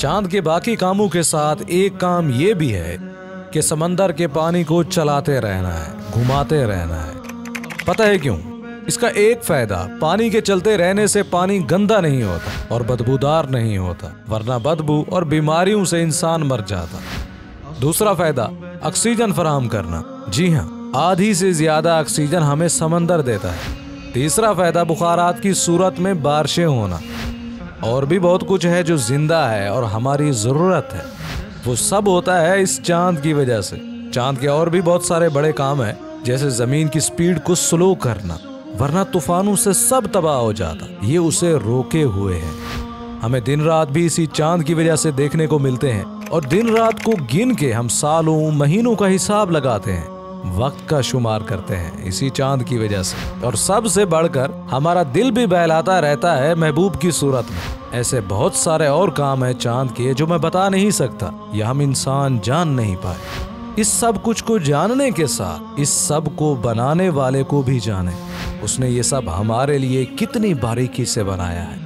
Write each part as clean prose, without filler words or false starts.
चांद के बाकी कामों के साथ एक काम ये भी है कि समंदर के पानी को चलाते रहना है, घुमाते रहना है। पता है क्यों? इसका एक फायदा, पानी के चलते रहने से पानी गंदा नहीं होता और बदबूदार नहीं होता, वरना बदबू और बीमारियों से इंसान मर जाता। दूसरा फायदा, ऑक्सीजन फराहम करना। जी हाँ, आधी से ज्यादा ऑक्सीजन हमें समंदर देता है। तीसरा फायदा, बुखारात की सूरत में बारिशें होना। और भी बहुत कुछ है जो जिंदा है और हमारी जरूरत है, वो सब होता है इस चांद की वजह से। चांद के और भी बहुत सारे बड़े काम हैं, जैसे जमीन की स्पीड को स्लो करना, वरना तूफानों से सब तबाह हो जाता, ये उसे रोके हुए है। हमें दिन रात भी इसी चांद की वजह से देखने को मिलते हैं और दिन रात को गिन के हम सालों महीनों का हिसाब लगाते हैं, वक्त का शुमार करते हैं इसी चांद की वजह से। और सबसे बढ़कर हमारा दिल भी बहलाता रहता है महबूब की सूरत में। ऐसे बहुत सारे और काम है चांद के जो मैं बता नहीं सकता या हम इंसान जान नहीं पाए। इस सब कुछ को जानने के साथ इस सब को बनाने वाले को भी जाने, उसने ये सब हमारे लिए कितनी बारीकी से बनाया है।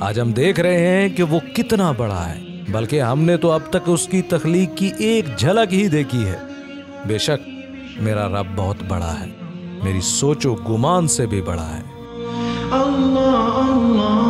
आज हम देख रहे हैं कि वो कितना बड़ा है, बल्कि हमने तो अब तक उसकी तख्लीक की एक झलक ही देखी है। बेशक मेरा रब बहुत बड़ा है, मेरी सोचो गुमान से भी बड़ा है। अल्लाह अल्लाह